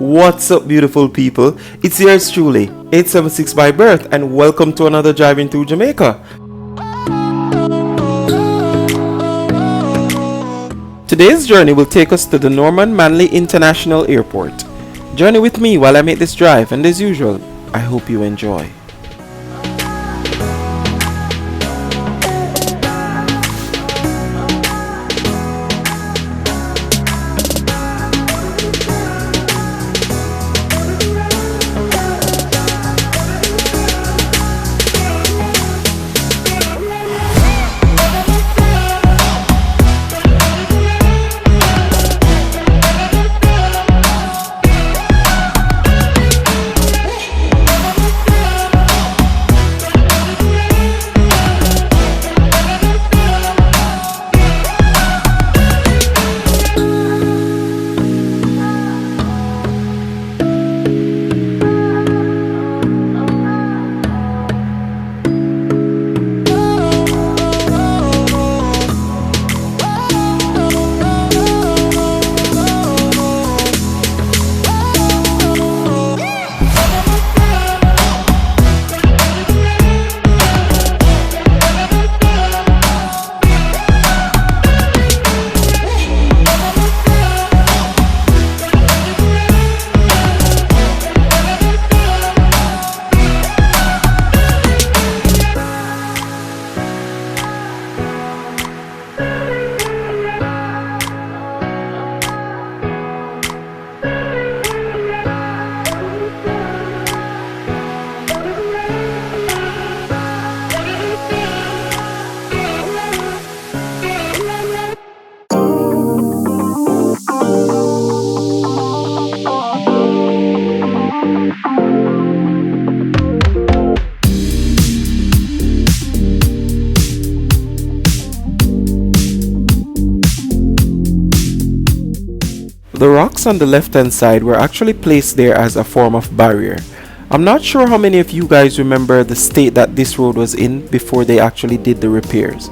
What's up, beautiful people? It's yours truly, 876 by birth, and welcome to another Driving Through Jamaica. Today's journey will take us to the Norman Manley International Airport. Journey with me while I make this drive, and as usual, I hope you enjoy. The rocks on the left hand side were actually placed there as a form of barrier. I'm not sure how many of you guys remember the state that this road was in before they actually did the repairs.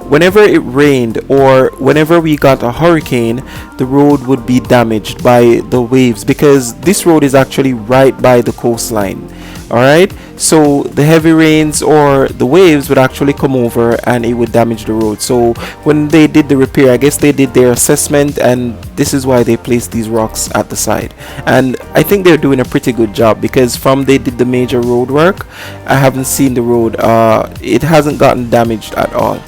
Whenever it rained or whenever we got a hurricane, the road would be damaged by the waves because this road is actually right by the coastline. Alright, so the heavy rains or the waves would actually come over and it would damage the road. So when they did the repair, I guess they did their assessment, and this is why they placed these rocks at the side. And I think they're doing a pretty good job because from they did the major road work, I haven't seen the road, it hasn't gotten damaged at all.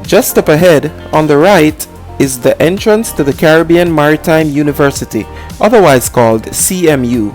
Just up ahead, on the right, is the entrance to the Caribbean Maritime University, otherwise called CMU.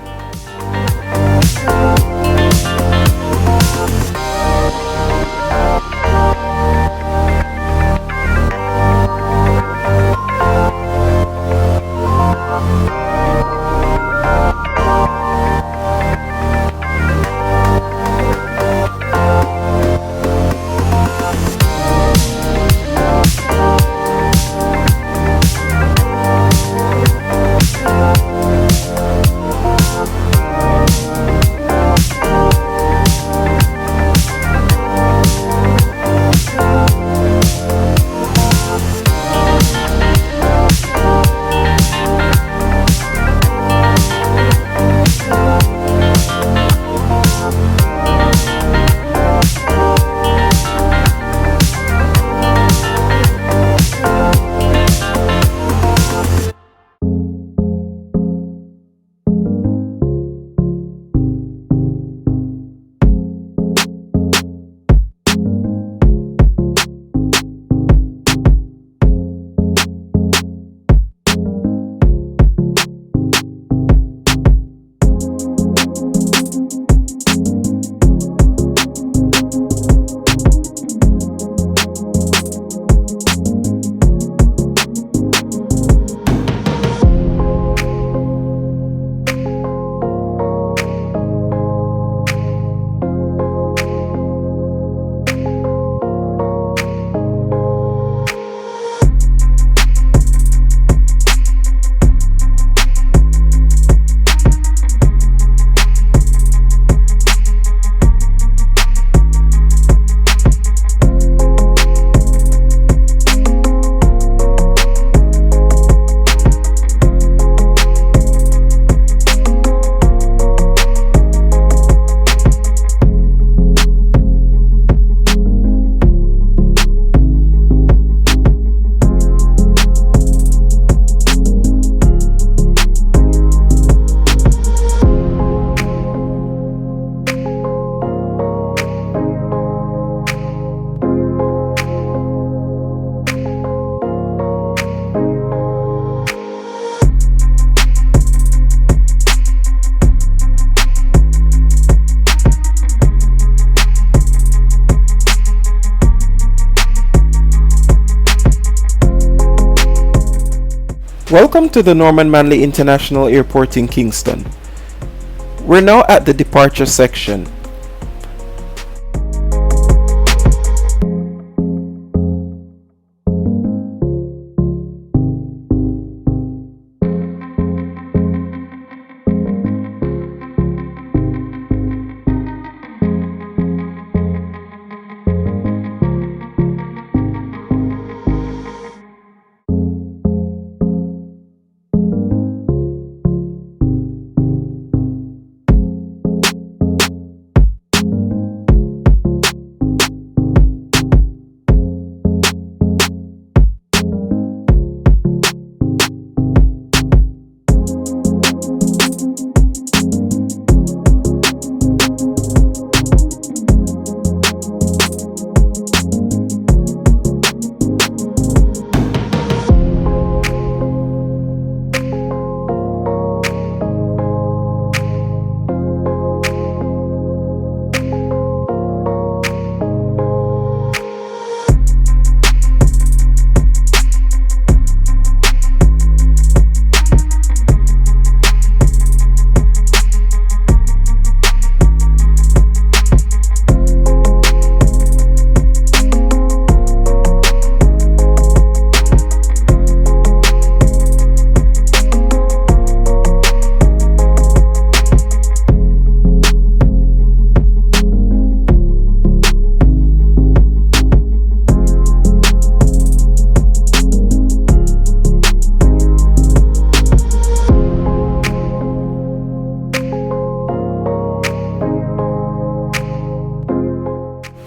Welcome to the Norman Manley International Airport in Kingston. We're now at the departure section.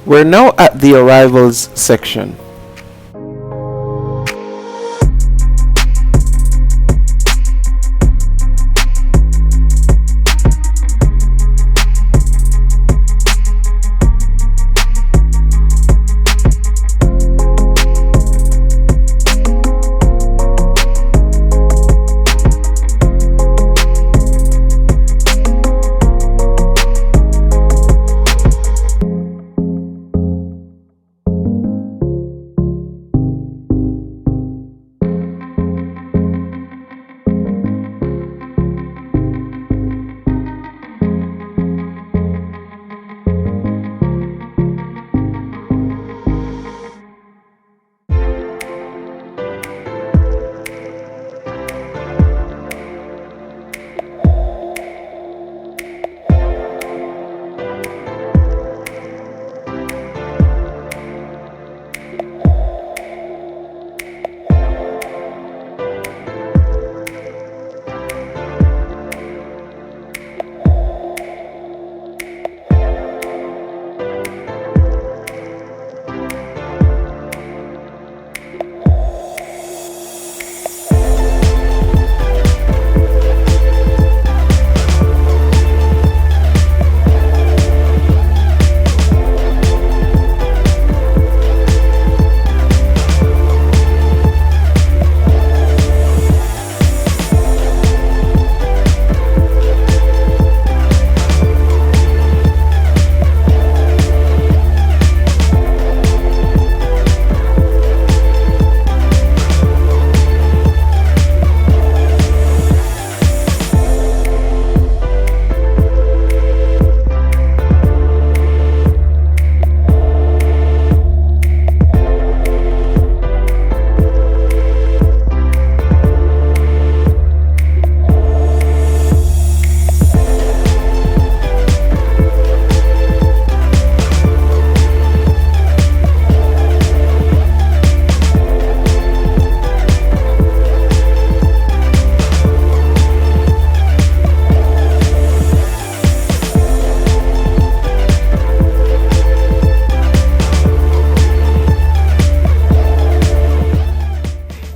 We're now at the arrivals section.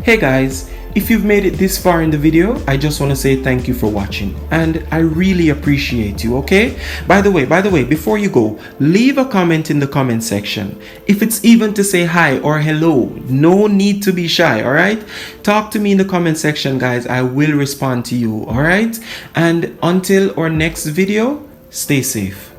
Hey guys, if you've made it this far in the video, I just want to say thank you for watching and I really appreciate you, okay? By the way, before you go, leave a comment in the comment section. If it's even to say hi or hello, no need to be shy, alright? Talk to me in the comment section, guys. I will respond to you, alright? And until our next video, stay safe.